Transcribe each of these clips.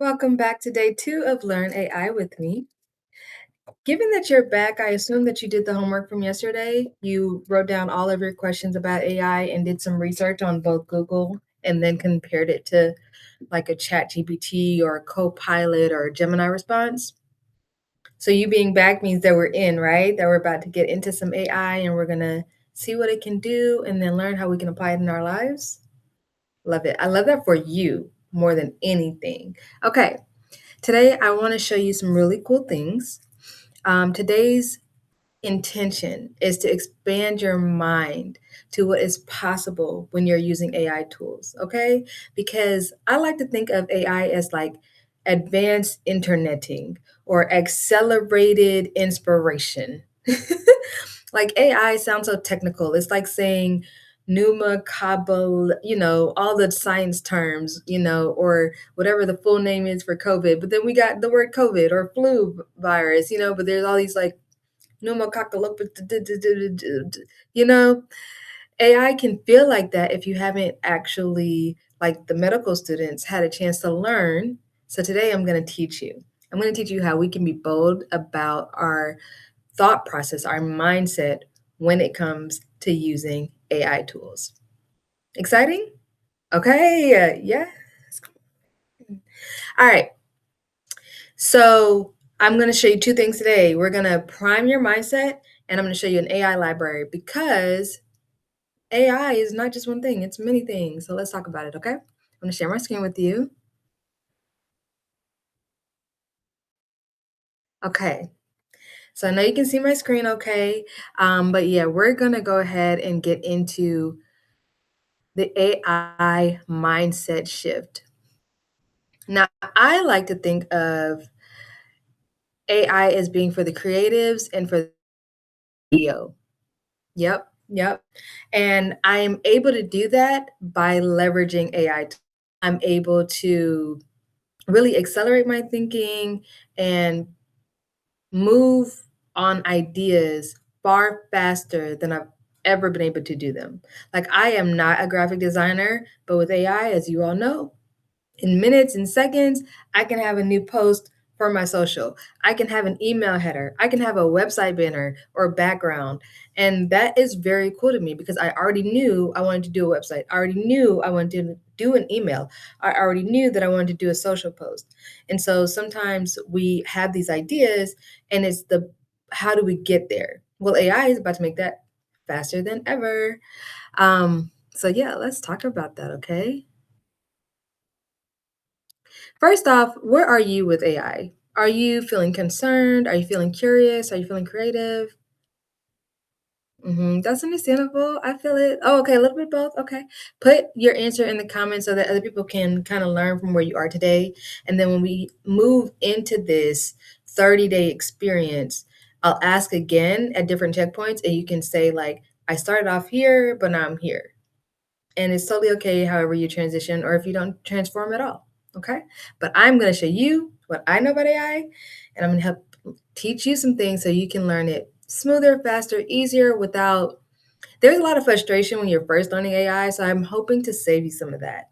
Welcome back to day two of Learn AI with me. Given that you're back, I assume that you did the homework from yesterday. You wrote down all of your questions about AI and did some research on both Google and then compared it to like a chat GPT or a Copilot or a Gemini response. So you being back means that we're in, right? That we're about to get into some AI and we're going to see what it can do and then learn how we can apply it in our lives. Love it. I love that for you more than anything. Okay. Today, I want to show you some really cool things. Today's intention is to expand your mind to what is possible when you're using AI tools, okay? Because I like to think of AI as like advanced interneting or accelerated inspiration. Like AI sounds so technical. It's like saying pneuma cabal, all the science terms, or whatever the full name is for COVID. But then we got the word COVID or flu virus, but there's all these like pneumococcal, you know, AI can feel like that if you haven't actually, like the medical students, had a chance to learn. So today I'm going to teach you. I'm going to teach you how we can be bold about our thought process, our mindset when it comes to using AI tools. Exciting? Okay, yeah. All right. So I'm going to show you two things today. We're going to prime your mindset, and I'm going to show you an AI library because AI is not just one thing, it's many things. So let's talk about it, okay? I'm going to share my screen with you. Okay. So I know you can see my screen okay. But yeah, we're going to go ahead and get into the AI mindset shift. Now, I like to think of AI as being for the creatives and for the CEO. Yep, yep. And I am able to do that by leveraging AI. I'm able to really accelerate my thinking and move on ideas far faster than I've ever been able to do them. Like, I am not a graphic designer, but with AI, as you all know, in minutes and seconds, I can have a new post for my social. I can have an email header. I can have a website banner or background. And that is very cool to me because I already knew I wanted to do a website. I already knew I wanted to do an email. I already knew that I wanted to do a social post. And so sometimes we have these ideas and it's the how do we get there? Well, AI is about to make that faster than ever. So yeah, let's talk about that, okay? First off, where are you with AI? Are you feeling concerned? Are you feeling curious? Are you feeling creative? That's understandable. I feel it. Oh, okay, a little bit both. Okay. Put your answer in the comments so that other people can kind of learn from where you are today. And then when we move into this 30-day experience, I'll ask again at different checkpoints, and you can say, like, I started off here, but now I'm here. And it's totally okay however you transition or if you don't transform at all. Okay. But I'm going to show you what I know about AI and I'm going to help teach you some things so you can learn it smoother, faster, easier without. There's a lot of frustration when you're first learning AI. So I'm hoping to save you some of that.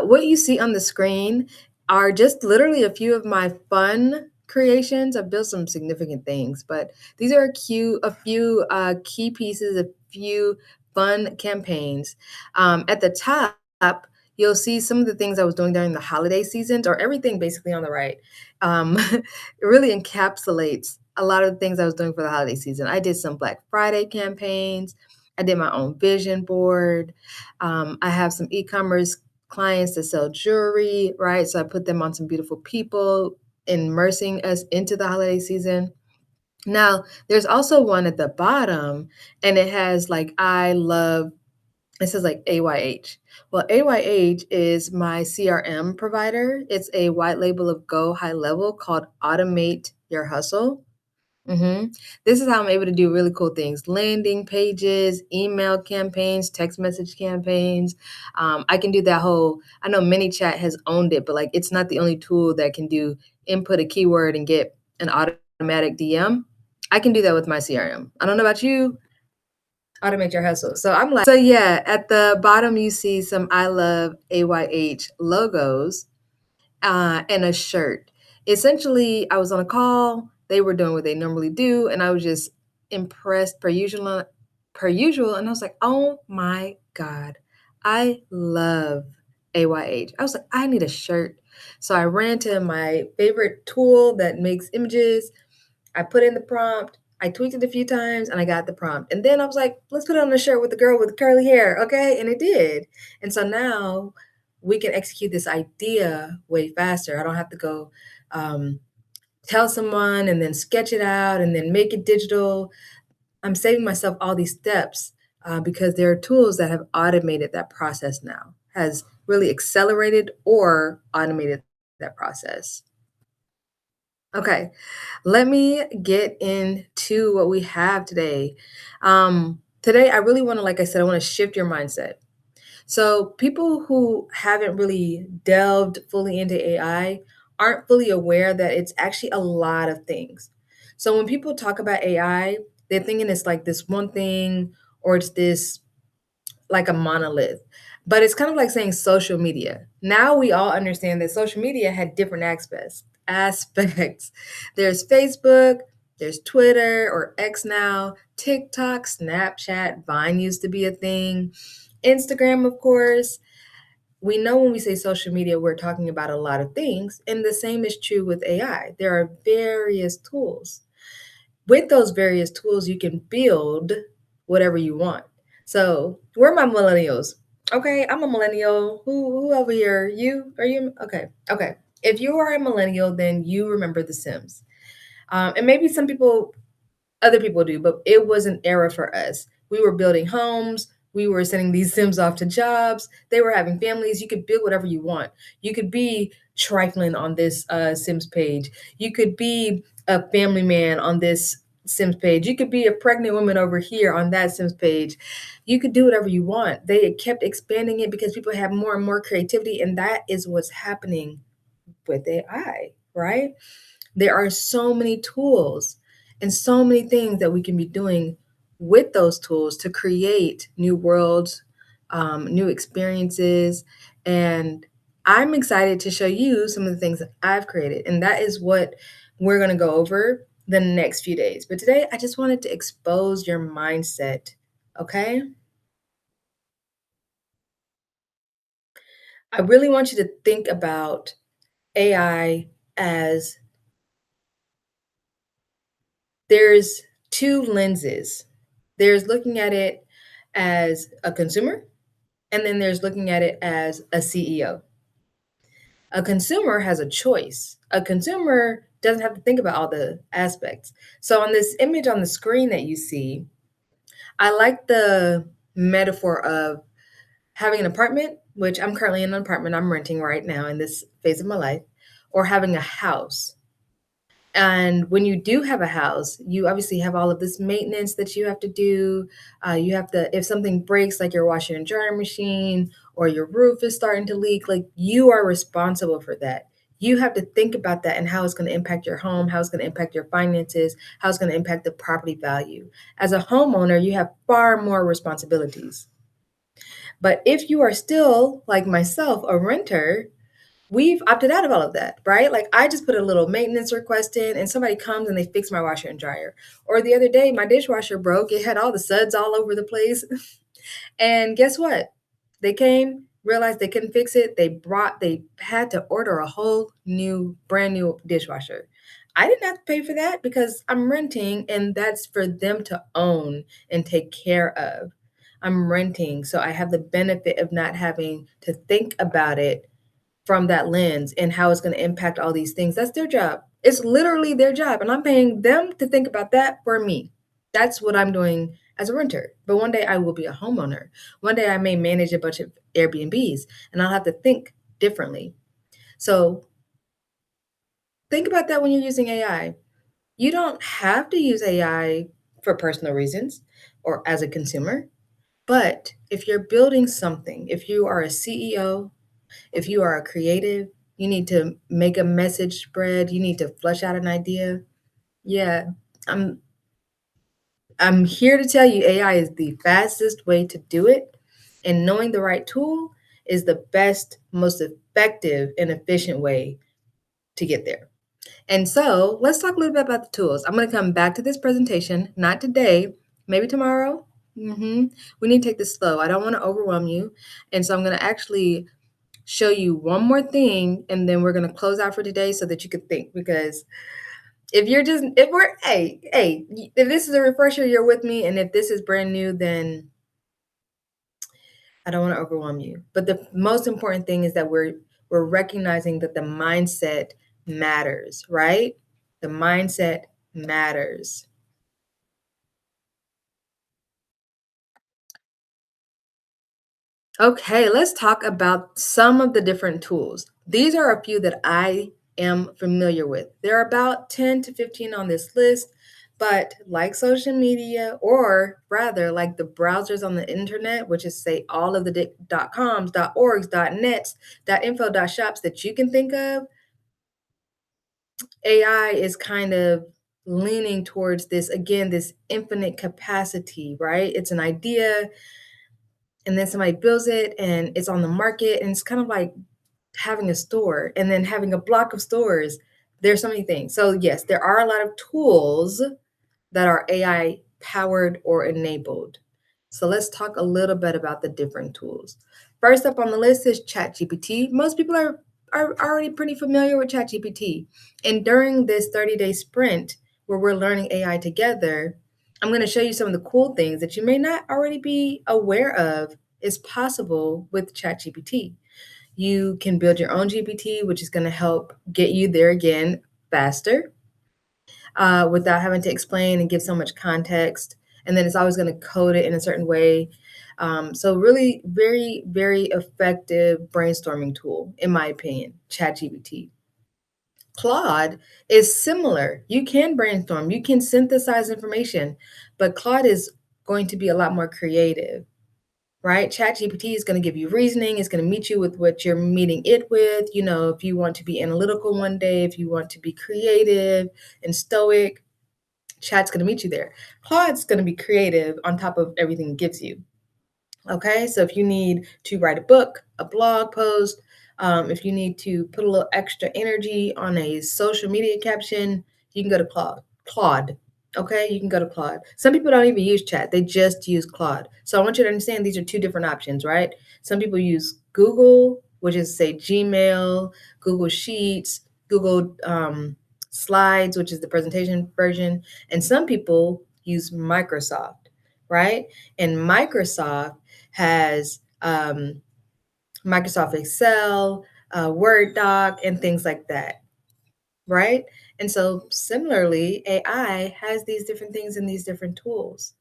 What you see on the screen are just literally a few of my fun creations. I've built some significant things, but these are a few key pieces, a few fun campaigns. At the top, you'll see some of the things I was doing during the holiday seasons, or everything basically on the right. It really encapsulates a lot of the things I was doing for the holiday season. I did some Black Friday campaigns. I did my own vision board. I have some e-commerce clients that sell jewelry, right? So I put them on some beautiful people, immersing us into the holiday season. Now, there's also one at the bottom, and it has like, it says like AYH. Well, AYH is my CRM provider. It's a white label of Go High Level called Automate Your Hustle. This is how I'm able to do really cool things: landing pages, email campaigns, text message campaigns. I can do that whole. I know ManyChat has owned it, but like it's not the only tool that can do input a keyword and get an automatic DM. I can do that with my CRM. I don't know about you. Automate your hustle. So I'm like, so yeah. At the bottom, you see some I love AYH logos. and a shirt. Essentially, I was on a call. They were doing what they normally do, and I was just impressed per usual. And I was like, "Oh my god, I love AYH." I was like, "I need a shirt." So I ran to my favorite tool that makes images. I put in the prompt. I tweaked it a few times, and I got the prompt. And then I was like, "Let's put it on a shirt with the girl with the curly hair, okay?" And it did. And so now we can execute this idea way faster. I don't have to go um, tell someone and then sketch it out and then make it digital. I'm saving myself all these steps because there are tools that have automated that process now, has really accelerated or automated that process. Okay, let me get into what we have today. Today, I really want to, like I said, I want to shift your mindset. So people who haven't really delved fully into AI aren't fully aware that it's actually a lot of things. So when people talk about AI, they're thinking it's like this one thing or it's this like a monolith. But it's kind of like saying social media. Now we all understand that social media had different aspects. There's Facebook, there's Twitter or X now, TikTok, Snapchat, Vine used to be a thing. Instagram, of course. We know when we say social media, we're talking about a lot of things, and the same is true with AI. There are various tools. With those various tools, you can build whatever you want. So, we're my millennials. Okay, I'm a millennial. Who over here? You? Are you? Okay, okay. If you are a millennial, then you remember The Sims. And maybe some people other people do, but it was an era for us. We were building homes. We were sending these Sims off to jobs. They were having families. You could build whatever you want. You could be trifling on this Sims page. You could be a family man on this Sims page. You could be a pregnant woman over here on that Sims page. You could do whatever you want. They kept expanding it because people have more and more creativity, and that is what's happening with AI, right? There are so many tools and so many things that we can be doing with those tools to create new worlds, new experiences. And I'm excited to show you some of the things that I've created. And that is what we're going to go over the next few days. But today, I just wanted to expose your mindset. Okay. I really want you to think about AI as there's two lenses. There's looking at it as a consumer, and then there's looking at it as a CEO. A consumer has a choice. A consumer doesn't have to think about all the aspects. So, on this image on the screen that you see, I like the metaphor of having an apartment, which I'm currently in an apartment I'm renting right now in this phase of my life, or having a house. And when you do have a house, you obviously have all of this maintenance that you have to do. You have to, if something breaks, like your washer and dryer machine, or your roof is starting to leak, like you are responsible for that. You have to think about that and how it's going to impact your home, how it's going to impact your finances, how it's going to impact the property value. As a homeowner, you have far more responsibilities. But if you are still, like myself, a renter, we've opted out of all of that, right? Like I just put a little maintenance request in and somebody comes and they fix my washer and dryer. Or the other day, my dishwasher broke. It had all the suds all over the place. And guess what? They came, realized they couldn't fix it. They had to order a whole new, brand new dishwasher. I didn't have to pay for that because I'm renting and that's for them to own and take care of. I'm renting, so I have the benefit of not having to think about it from that lens and how it's going to impact all these things. That's their job. It's literally their job. And I'm paying them to think about that for me. That's what I'm doing as a renter. But one day I will be a homeowner. One day I may manage a bunch of Airbnbs and I'll have to think differently. So think about that when you're using AI. You don't have to use AI for personal reasons or as a consumer. But if you're building something, if you are a CEO, if you are a creative, you need to make a message spread, you need to flesh out an idea. Yeah, I'm I'm here to tell you AI is the fastest way to do it, and knowing the right tool is the best, most effective and efficient way to get there. And so let's talk a little bit about the tools. I'm going to come back to this presentation, not today, maybe tomorrow. We need to take this slow. I don't want to overwhelm you. And so I'm going to actually show you one more thing, and then we're going to close out for today so that you can think. Because if we're, hey, if this is a refresher, you're with me. And if this is brand new, then I don't want to overwhelm you. But the most important thing is that we're recognizing that the mindset matters, right? The mindset matters. Okay, let's talk about some of the different tools. These are a few that I am familiar with. There are about 10 to 15 on this list, but like social media, or rather like the browsers on the internet, which is say all of the .coms, .orgs, .nets, .info, .shops that you can think of, AI is kind of leaning towards this, again, this infinite capacity, right? It's an idea, and then somebody builds it and it's on the market, and it's kind of like having a store and then having a block of stores. There's so many things. So yes, there are a lot of tools that are AI powered or enabled. So let's talk a little bit about the different tools. First up on the list is ChatGPT. Most people are already pretty familiar with ChatGPT. And during this 30-day sprint where we're learning AI together, I'm going to show you some of the cool things that you may not already be aware of is possible with ChatGPT. You can build your own GPT, which is going to help get you there again faster without having to explain and give so much context. And then it's always going to code it in a certain way. So really, very, very effective brainstorming tool, in my opinion, ChatGPT. Claude is similar. You can brainstorm, you can synthesize information, but Claude is going to be a lot more creative, right? ChatGPT is going to give you reasoning. It's going to meet you with what you're meeting it with. You know, if you want to be analytical one day, if you want to be creative and stoic, Chat's going to meet you there. Claude's going to be creative on top of everything it gives you. Okay, so if you need to write a book, a blog post, if you need to put a little extra energy on a social media caption, you can go to Claude. Claude. Okay, you can go to Claude. Some people don't even use chat, they just use Claude. So I want you to understand these are two different options, right? Some people use Google, which is say Gmail, Google Sheets, Google Slides, which is the presentation version, and some people use Microsoft, right? And Microsoft has Microsoft Excel, Word Doc, and things like that, right? And so similarly, AI has these different things and these different tools.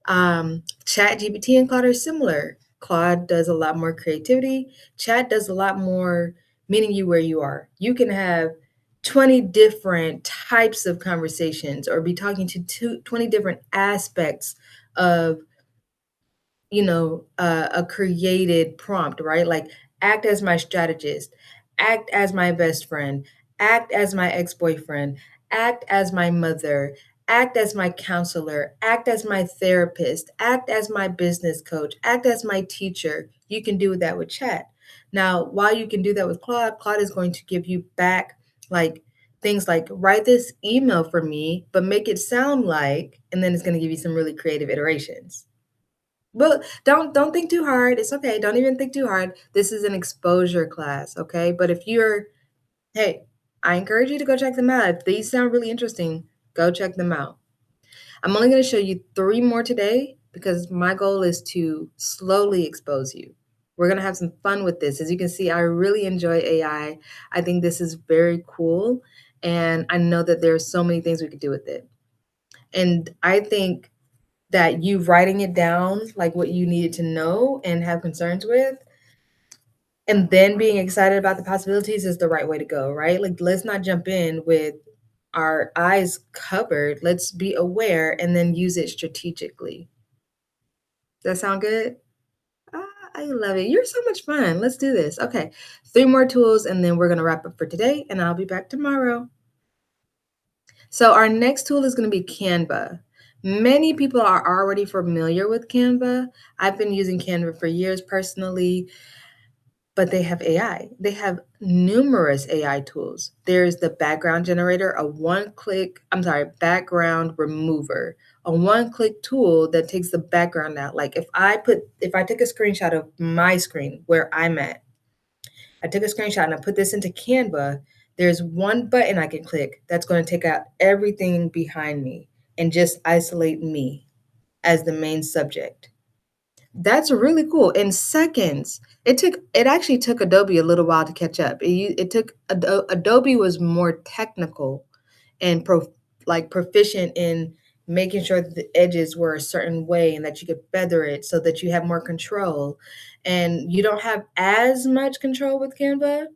Chat GPT and Claude are similar. Claude does a lot more creativity. Chat does a lot more meeting you where you are. You can have 20 different types of conversations or be talking to 20 different aspects of a created prompt, right? Like act as my strategist, act as my best friend, act as my ex-boyfriend, act as my mother, act as my counselor, act as my therapist, act as my business coach, act as my teacher. You can do that with chat. Now, while you can do that with Claude, Claude is going to give you back like things like write this email for me, but make it sound like, and then it's going to give you some really creative iterations. Well, don't think too hard. It's okay. Don't even think too hard. This is an exposure class, okay? But if you're, hey, I encourage you to go check them out. If these sound really interesting, go check them out. I'm only going to show you 3 more today because my goal is to slowly expose you. We're going to have some fun with this. As you can see, I really enjoy AI. I think this is very cool, and I know that there are so many things we could do with it. And I think that you writing it down, like what you needed to know and have concerns with, and then being excited about the possibilities is the right way to go, right? Like, let's not jump in with our eyes covered. Let's be aware and then use it strategically. Does that sound good? Ah, I love it. You're so much fun. Let's do this. Okay, 3 more tools, and then we're going to wrap up for today, and I'll be back tomorrow. So our next tool is going to be Canva. Many people are already familiar with Canva. I've been using Canva for years personally, but they have AI. They have numerous AI tools. There's the background generator, background remover, a one-click tool that takes the background out. Like if I take a screenshot of my screen where I'm at, I took a screenshot and I put this into Canva, there's one button I can click that's going to take out everything behind me and just isolate me as the main subject. That's really cool. In seconds, it actually took Adobe a little while to catch up. It took Adobe was more technical and proficient in making sure that the edges were a certain way and that you could feather it so that you have more control. And you don't have as much control with Canva,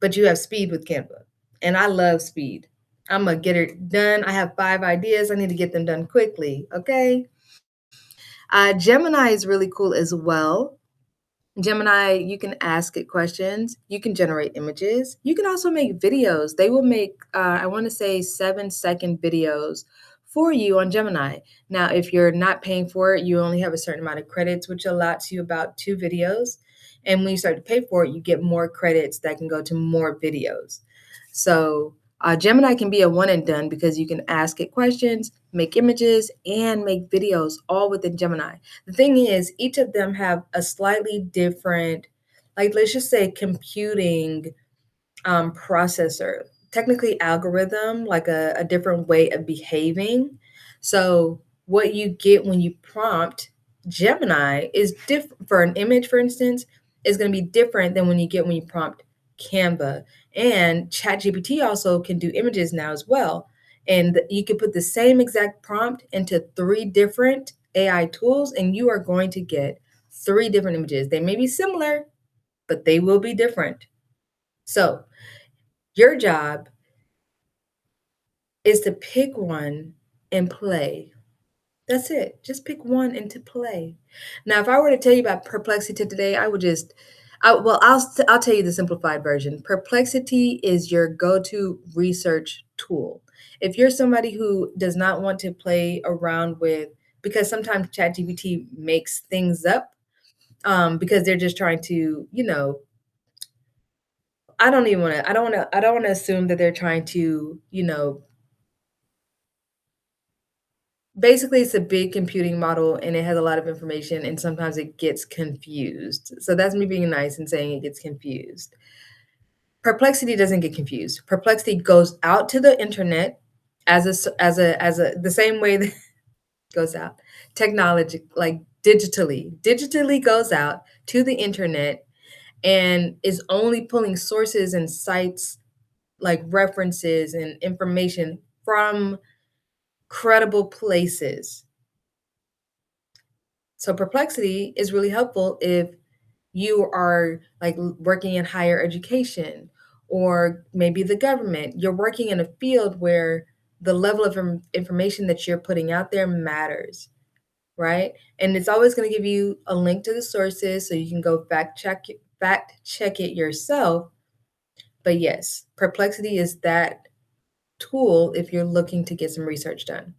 but you have speed with Canva. And I love speed. I'm gonna get it done. I have 5 ideas. I need to get them done quickly. Okay. Gemini is really cool as well. Gemini, you can ask it questions. You can generate images. You can also make videos. They will make, I want to say, 7-second videos for you on Gemini. Now, if you're not paying for it, you only have a certain amount of credits, which allots you about 2 videos. And when you start to pay for it, you get more credits that can go to more videos. So Gemini can be a one and done because you can ask it questions, make images, and make videos all within Gemini. The thing is, each of them have a slightly different, like let's just say computing processor, technically algorithm, like a different way of behaving. So what you get when you prompt Gemini is different for an image, for instance, is going to be different than when you prompt Canva. And ChatGPT also can do images now as well. And you can put the same exact prompt into 3 different AI tools, and you are going to get 3 different images. They may be similar, but they will be different. So your job is to pick one and play. That's it. Just pick one and to play. Now, if I were to tell you about Perplexity today, I would just, I'll tell you the simplified version. Perplexity is your go-to research tool. If you're somebody who does not want to play around with, because sometimes ChatGPT makes things up, because they're just trying to, I don't want to assume that they're trying to, basically it's a big computing model and it has a lot of information and sometimes it gets confused. So that's me being nice and saying it gets confused. Perplexity doesn't get confused. Perplexity goes out to the internet as a the same way that goes out technology, like digitally goes out to the internet and is only pulling sources and sites, like references and information from credible places. So Perplexity is really helpful if you are like working in higher education or maybe the government. You're working in a field where the level of information that you're putting out there matters, right? And it's always going to give you a link to the sources so you can go fact check it yourself. But yes, Perplexity is that tool if you're looking to get some research done.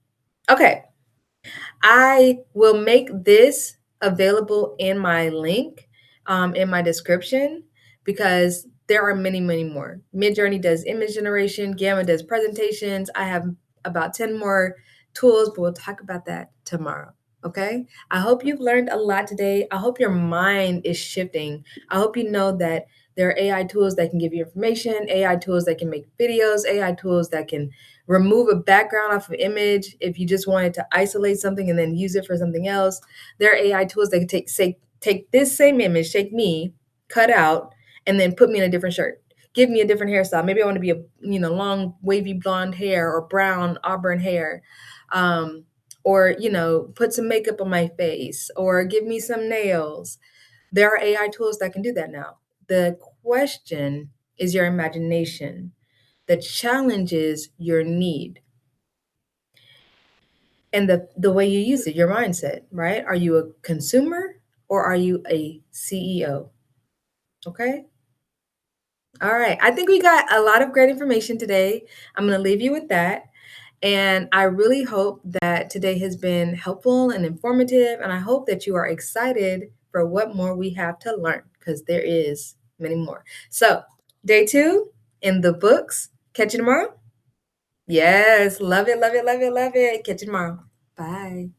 Okay, I will make this available in my link, in my description, because there are many, many more. Midjourney does image generation, Gamma does presentations. I have about 10 more tools, but we'll talk about that tomorrow. Okay. I hope you've learned a lot today. I hope your mind is shifting. I hope you know that there are AI tools that can give you information, AI tools that can make videos, AI tools that can remove a background off of image if you just wanted to isolate something and then use it for something else. There are AI tools that can take this same image, take me, cut out, and then put me in a different shirt. Give me a different hairstyle. Maybe I want to be a long wavy blonde hair or brown auburn hair. Or put some makeup on my face or give me some nails. There are AI tools that can do that now. The question is your imagination. The challenge is your need and the way you use it, your mindset, right? Are you a consumer or are you a CEO? Okay. All right. I think we got a lot of great information today. I'm going to leave you with that. And I really hope that today has been helpful and informative. And I hope that you are excited for what more we have to learn because there is. many more. So, day 2 in the books. Catch you tomorrow. Yes, love it, love it, love it, love it. Catch you tomorrow. Bye.